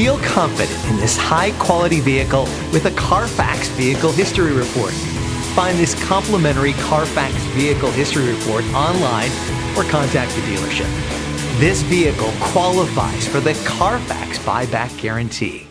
Feel confident in this high-quality vehicle with a Carfax Vehicle History Report. Find this complimentary Carfax Vehicle History Report online or contact the dealership. This vehicle qualifies for the Carfax buyback guarantee.